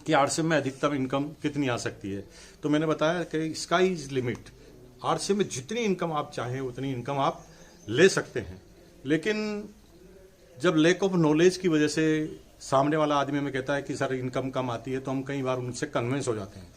कि आरसीएम में अधिकतम इनकम कितनी आ सकती है। तो मैंने बताया कि स्काई इज लिमिट, आरसीएम में जितनी इनकम आप चाहें उतनी इनकम आप ले सकते हैं। लेकिन जब लैक ऑफ नॉलेज की वजह से सामने वाला आदमी हमें कहता है कि सर इनकम कम आती है, तो हम कई बार उनसे कन्विंस हो जाते हैं।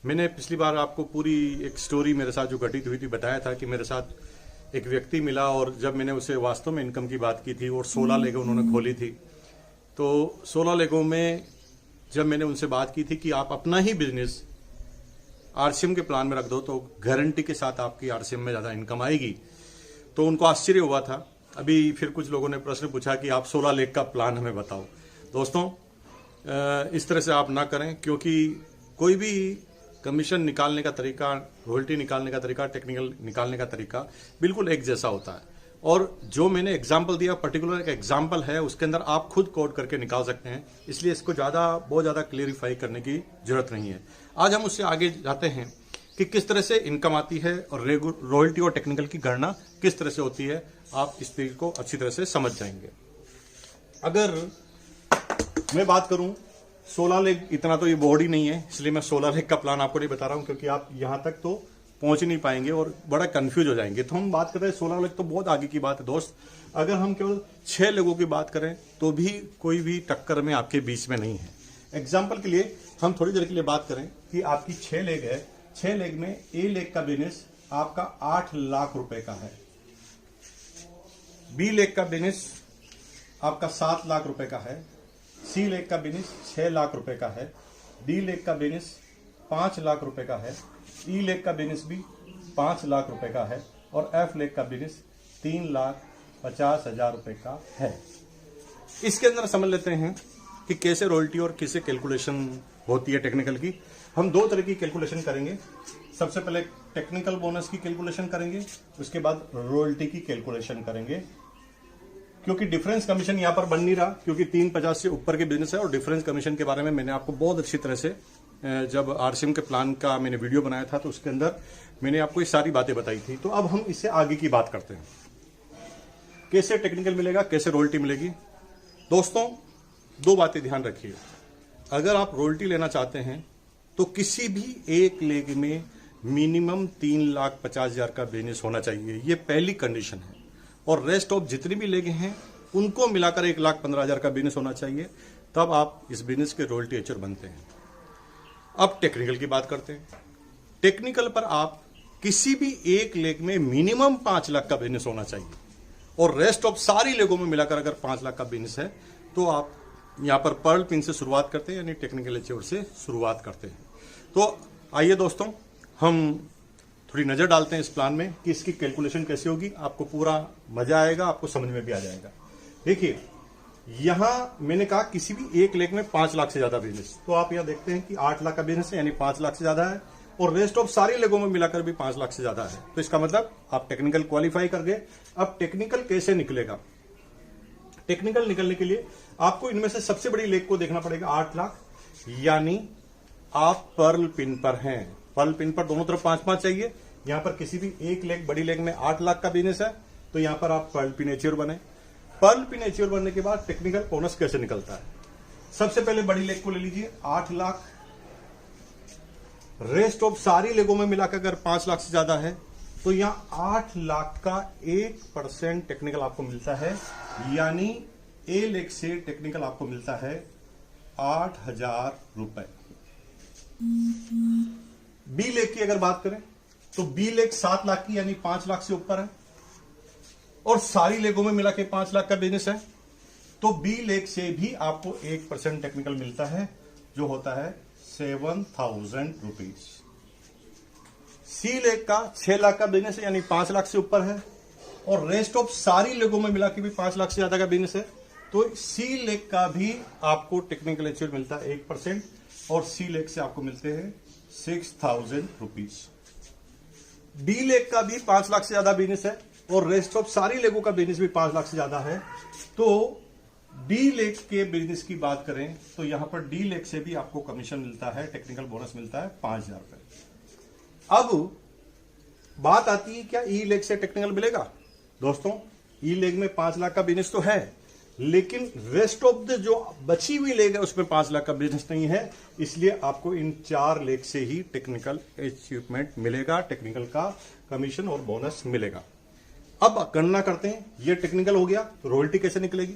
मैंने पिछली बार आपको पूरी एक स्टोरी मेरे साथ जो घटित हुई थी बताया था कि मेरे साथ एक व्यक्ति मिला और जब मैंने उसे वास्तव में इनकम की बात की थी और 16 लेगों उन्होंने खोली थी, तो 16 लेगों में जब मैंने उनसे बात की थी कि आप अपना ही बिजनेस आरसीएम के प्लान में रख दो तो गारंटी के साथ आपकी आरसीएम में ज़्यादा इनकम आएगी, तो उनको आश्चर्य हुआ था। अभी फिर कुछ लोगों ने प्रश्न पूछा कि आप 16 लेख का प्लान हमें बताओ। दोस्तों, इस तरह से आप ना करें, क्योंकि कोई भी कमीशन निकालने का तरीका, रॉयल्टी निकालने का तरीका, टेक्निकल निकालने का तरीका बिल्कुल एक जैसा होता है। और जो मैंने एग्जाम्पल दिया पर्टिकुलर एक एग्जाम्पल है, उसके अंदर आप खुद कोड करके निकाल सकते हैं, इसलिए इसको बहुत ज़्यादा क्लियरिफाई करने की जरूरत नहीं है। आज हम उससे आगे जाते हैं कि किस तरह से इनकम आती है और रॉयल्टी और टेक्निकल की गणना किस तरह से होती है। आप इस चीज को अच्छी तरह से समझ जाएंगे। अगर मैं बात करूं 16 लेख, इतना तो ये बोर्ड ही नहीं है, इसलिए मैं 16 लेख का प्लान आपको नहीं बता रहा हूं, क्योंकि आप यहां तक तो पहुंच नहीं पाएंगे और बड़ा कंफ्यूज हो जाएंगे। तो हम बात कर रहे हैं 16 लेख, तो बहुत आगे की बात है दोस्त। अगर हम केवल 6 लेगों की बात करें तो भी कोई भी टक्कर में आपके बीच में नहीं है। एग्जाम्पल के लिए हम थोड़ी देर के लिए बात करें कि आपकी 6 लेग है, 6 लेग में ए लेग का बिजनेस आपका 8 लाख रुपए का है, बी लेग का बिजनेस आपका 7 लाख रुपए का है, सी लेग का बिजनेस 6 लाख रुपए का है, डी लेग का बिजनेस 5 लाख रुपए का है, ई लेग का बिजनेस भी 5 लाख रुपए का है और एफ लेग का बिजनेस 3,50,000 रुपए का है। इसके अंदर समझ लेते हैं कि कैसे रॉयल्टी और कैसे कैलकुलेशन होती है टेक्निकल की। हम 2 तरह की कैलकुलेशन करेंगे। सबसे पहले टेक्निकल बोनस की कैलकुलेशन करेंगे, उसके बाद रॉयल्टी की कैलकुलेशन करेंगे। क्योंकि डिफरेंस कमीशन यहां पर बन नहीं रहा, क्योंकि 350 से ऊपर के बिजनेस है। और डिफरेंस कमीशन के बारे में मैंने आपको बहुत अच्छी तरह से जब आरसीएम के प्लान का मैंने वीडियो बनाया था तो उसके अंदर मैंने आपको ये सारी बातें बताई थी। तो अब हम इससे आगे की बात करते हैं, कैसे टेक्निकल मिलेगा, कैसे रॉयल्टी मिलेगी। दोस्तों, 2 बातें ध्यान रखिए। अगर आप रॉयल्टी लेना चाहते हैं तो किसी भी एक लेग में मिनिमम 3,50,000 का बिजनेस होना चाहिए, ये पहली कंडीशन है। और रेस्ट ऑफ जितनी भी लेग हैं उनको मिलाकर 1,15,000 का बिजनेस होना चाहिए, तब आप इस बिजनेस के रॉयल्टी एचर बनते हैं। अब टेक्निकल की बात करते हैं। टेक्निकल पर आप किसी भी एक लेग में मिनिमम 5 लाख का बिजनेस होना चाहिए और रेस्ट ऑफ सारी लेगों में मिलाकर अगर 5 लाख का बिजनेस है तो आप यहां पर पर्ल पिन से शुरुआत करते हैं, यानी टेक्निकल एचर से शुरुआत करते हैं। तो आइए दोस्तों, हम थोड़ी नजर डालते हैं इस प्लान में कि इसकी कैलकुलेशन कैसे होगी। आपको पूरा मजा आएगा, आपको समझ में भी आ जाएगा। देखिए, यहां मैंने कहा किसी भी एक लेग में 5 लाख से ज्यादा बिजनेस, तो आप यहां देखते हैं कि 8 लाख का बिजनेस है, यानी 5 लाख से ज्यादा है और रेस्ट ऑफ सारी लेगों में मिलाकर भी 5 लाख से ज्यादा है। तो इसका मतलब आप टेक्निकल क्वालिफाई कर गए। अब टेक्निकल कैसे निकलेगा? टेक्निकल निकलने के लिए आपको इनमें से सबसे बड़ी लेग को देखना पड़ेगा, 8 लाख, यानी आप पर्ल पिन पर हैं। पर्ल पिन पर दोनों तरफ 5-5 चाहिए। यहां पर किसी भी एक लेग, बड़ी लेग में 8 लाख का बिजनेस है, तो यहां पर आप पर्ल पिन एच्योर बने। पर्ल पिन एच्योर बनने के बाद टेक्निकल बोनस कैसे निकलता है? सबसे पहले बड़ी लेग को ले लीजिए, 8 लाख। रेस्ट ऑफ सारी लेगों में मिलाकर अगर 5 लाख से ज्यादा है तो यहां 8 लाख का 1% टेक्निकल आपको मिलता है, यानी ए लेग से टेक्निकल आपको मिलता है 8,000 रुपए। बी लेग की अगर बात करें तो बी लेग 7 लाख की, यानी 5 लाख से ऊपर है और सारी लेगों में मिला के 5 लाख का बिजनेस है, तो बी लेग से भी आपको 1% टेक्निकल मिलता है, जो होता है 7,000 रुपीज। सी लेग का 6 लाख का बिजनेस है, यानी 5 लाख से ऊपर है और रेस्ट ऑफ सारी लेगों में मिला के भी 5 लाख से ज्यादा का बिजनेस है, तो सी लेग का भी आपको टेक्निकल एच्योर मिलता है 1% और सी लेग से आपको मिलते हैं 6,000 रुपीज। डी लेग का भी 5 लाख से ज्यादा बिजनेस है और रेस्ट ऑफ सारी लेगों का बिजनेस भी 5 लाख से ज्यादा है, तो डी लेग के बिजनेस की बात करें तो यहां पर डी लेग से भी आपको कमीशन मिलता है, टेक्निकल बोनस मिलता है 5,000 रुपए। अब बात आती है क्या ई लेग से टेक्निकल मिलेगा? दोस्तों, ई लेग में 5 लाख का बिजनेस तो है, लेकिन रेस्ट ऑफ द जो बची हुई लेग है उसमें 5 लाख का बिजनेस नहीं है, इसलिए आपको इन 4 लेग से ही टेक्निकल अचीवमेंट मिलेगा, टेक्निकल का कमीशन और बोनस मिलेगा। अब गणना करते हैं, ये टेक्निकल हो गया, तो रॉयल्टी कैसे निकलेगी।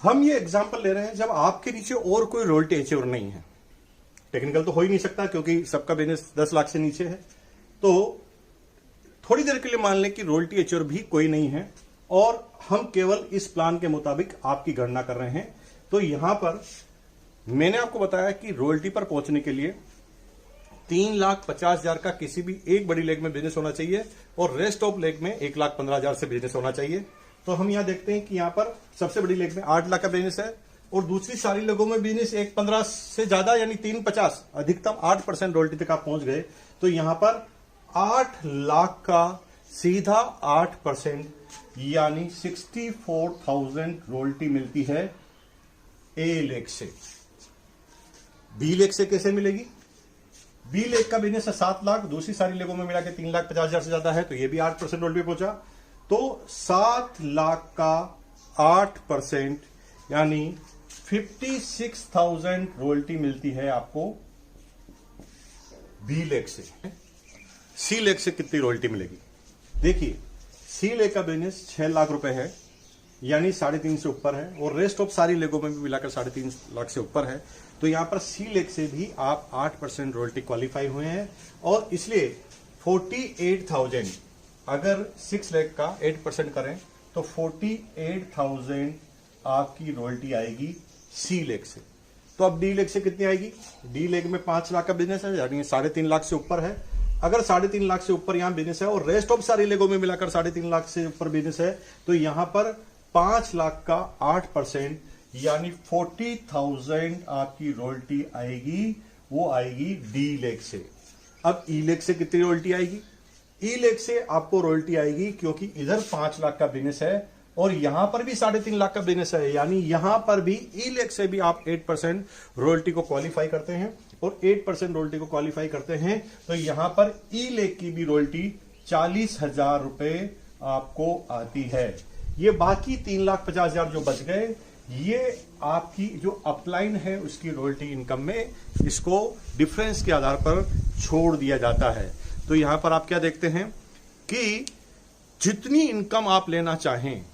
हम ये एग्जांपल ले रहे हैं जब आपके नीचे और कोई रॉयल्टी अचीवर नहीं है। टेक्निकल तो हो ही नहीं सकता क्योंकि सबका बिजनेस 10 लाख से नीचे है। तो थोड़ी देर के लिए मान लें कि रॉयल्टी अचीवर भी कोई नहीं है और हम केवल इस प्लान के मुताबिक आपकी गणना कर रहे हैं। तो यहां पर मैंने आपको बताया कि रॉयल्टी पर पहुंचने के लिए 3,50,000 का किसी भी एक बड़ी लेग में बिजनेस होना चाहिए और रेस्ट ऑफ लेग में 1,15,000 से बिजनेस होना चाहिए। तो हम यहां देखते हैं कि यहां पर सबसे बड़ी लेग में 8 लाख का बिजनेस है और दूसरी सारी लेगों में बिजनेस 1,15 से ज्यादा यानी 3,50 अधिकतम 8% रॉयल्टी तक आप पहुंच गए। तो यहां पर 8 लाख का सीधा 8% यानी 64,000 रॉयल्टी मिलती है ए लेग से। बी लेग से कैसे मिलेगी? बी लेग का बिजनेस है 7 लाख, दूसरी सारी लेगों में मिला के 3,50,000 से ज्यादा है, तो ये भी 8% रॉयल्टी पहुंचा। तो 7 लाख का 8% यानी 56,000 रॉयल्टी मिलती है आपको बी लेग से। सी लेग से कितनी रॉयल्टी मिलेगी? देखिए, सी लेग का बिजनेस 6 लाख रुपए है यानी 3.5 से ऊपर है और रेस्ट ऑफ सारी लेगों में भी मिलाकर 3.5 लाख से ऊपर है। तो यहां पर सी लेग से भी आप 8% रॉयल्टी क्वालिफाई हुए हैं और इसलिए 48,000 अगर 6 लाख का 8% करें तो 48,000 आपकी रॉयल्टी आएगी सी लेग से। तो अब डी लेग से कितनी आएगी? डी लेग में 5 लाख का बिजनेस है यानी 3.5 लाख से ऊपर है। अगर 3.5 लाख से ऊपर यहां बिजनेस है और रेस्ट ऑफ सारी लेगों में मिलाकर 3.5 लाख से ऊपर बिजनेस है तो यहां पर 5 लाख का 8% यानी 40,000 आपकी रॉयल्टी आएगी, वो आएगी डी लेग से। अब ई लेग से कितनी रॉयल्टी आएगी? ई लेग से आपको रॉयल्टी आएगी क्योंकि इधर 5 लाख का बिजनेस है और यहां पर भी 3.5 लाख का बिजनेस है यानी यहां पर भी ई लेग से भी आप 8% रॉयल्टी को क्वालिफाई करते हैं और 8% रॉयल्टी को क्वालिफाई करते हैं तो यहां पर ई लेग की भी रॉयल्टी 40,000 रुपए आपको आती है। ये बाकी 3,50,000 जो बच गए ये आपकी जो अपलाइन है उसकी रॉयल्टी इनकम में इसको डिफरेंस के आधार पर छोड़ दिया जाता है। तो यहां पर आप क्या देखते हैं कि जितनी इनकम आप लेना चाहें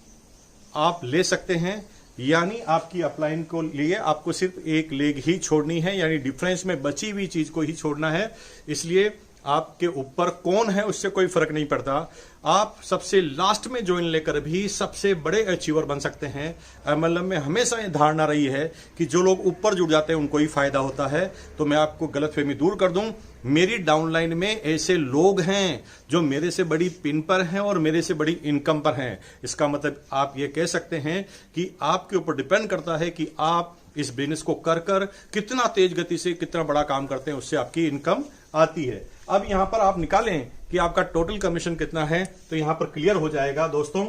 आप ले सकते हैं, यानी आपकी अपलाइन को लिए आपको सिर्फ एक लेग ही छोड़नी है यानी डिफरेंस में बची हुई चीज को ही छोड़ना है। इसलिए आपके ऊपर कौन है उससे कोई फर्क नहीं पड़ता। आप सबसे लास्ट में ज्वाइन लेकर भी सबसे बड़े अचीवर बन सकते हैं। एमएलएम में हमेशा ये धारणा रही है कि जो लोग ऊपर जुड़ जाते हैं उनको ही फायदा होता है। तो मैं आपको गलतफहमी दूर कर दूं, मेरी डाउनलाइन में ऐसे लोग हैं जो मेरे से बड़ी पिन पर हैं और मेरे से बड़ी इनकम पर हैं। इसका मतलब आप ये कह सकते हैं कि आपके ऊपर डिपेंड करता है कि आप इस बिजनेस को कर कर कितना तेज गति से कितना बड़ा काम करते हैं, उससे आपकी इनकम आती है। अब यहां पर आप निकालें कि आपका टोटल कमीशन कितना है तो यहां पर क्लियर हो जाएगा दोस्तों।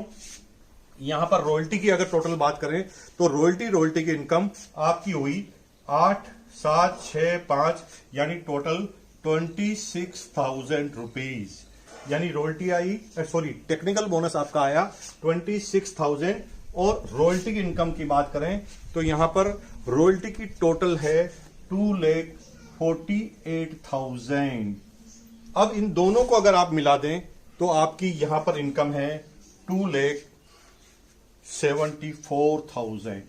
यहां पर रॉयल्टी की अगर टोटल बात करें तो रॉयल्टी की इनकम आपकी हुई 8, 7, 6, 5 यानी टोटल 26,000 रुपीज यानी रॉयल्टी आई, सॉरी टेक्निकल बोनस आपका आया 26,000 और रॉयल्टी की इनकम की बात करें तो यहां पर रॉयल्टी की टोटल है 2,48,000। अब इन दोनों को अगर आप मिला दें तो आपकी यहां पर इनकम है 2,74,000।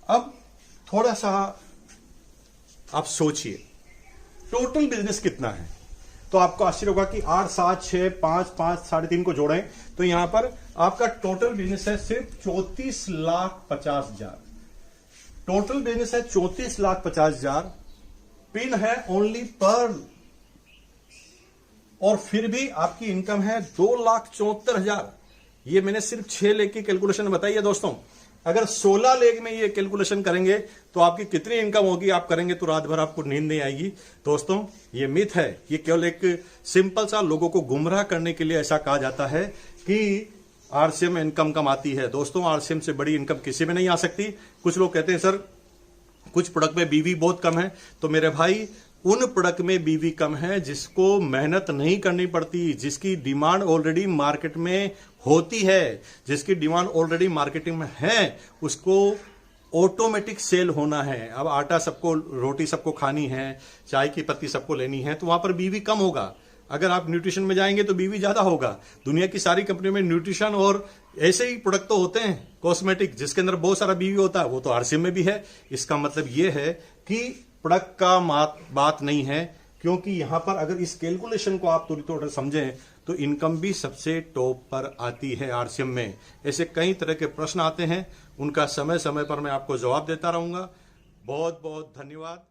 अब थोड़ा सा आप सोचिए टोटल बिजनेस कितना है तो आपको आश्चर्य होगा कि 8, 7, 6, 5, 5, 3.5 को जोड़ें तो यहां पर आपका टोटल बिजनेस है सिर्फ 34,50,000। टोटल बिजनेस है 34,50,000, पिन है ओनली पर्ल और फिर भी आपकी इनकम है 2,74,000। ये मैंने सिर्फ 6 लेग की कैलकुलेशन बताई है दोस्तों। अगर 16 लेग में ये कैलकुलेशन करेंगे तो आपकी कितनी इनकम होगी आप करेंगे तो रात भर आपको नींद नहीं आएगी। दोस्तों ये मिथ है, ये केवल एक सिंपल सा लोगों को गुमराह करने के लिए ऐसा कहा जाता है कि आरसीएम में इनकम कम आती है। दोस्तों आरसीएम से बड़ी इनकम किसी में नहीं आ सकती। कुछ लोग कहते हैं सर कुछ प्रोडक्ट में बीवी बहुत कम है, तो मेरे भाई उन प्रोडक्ट में बीवी कम है जिसको मेहनत नहीं करनी पड़ती, जिसकी डिमांड ऑलरेडी मार्केट में होती है, जिसकी डिमांड ऑलरेडी मार्केटिंग में है, उसको ऑटोमेटिक सेल होना है। अब आटा सबको, रोटी सबको खानी है, चाय की पत्ती सबको लेनी है, तो वहां पर बीवी कम होगा। अगर आप न्यूट्रिशन में जाएंगे तो बीवी ज्यादा होगा। दुनिया की सारी कंपनियों में न्यूट्रिशन और ऐसे ही प्रोडक्ट तो होते हैं कॉस्मेटिक, जिसके अंदर बहुत सारा बीवी होता है, वो तो आरसीएम में भी है। इसका मतलब ये है कि प्रोडक्ट का बात नहीं है, क्योंकि यहां पर अगर इस कैलकुलेशन को आप थोड़ा समझें तो इनकम भी सबसे टॉप पर आती है आरसीएम में। ऐसे कई तरह के प्रश्न आते हैं, उनका समय समय पर मैं आपको जवाब देता रहूंगा। बहुत बहुत धन्यवाद।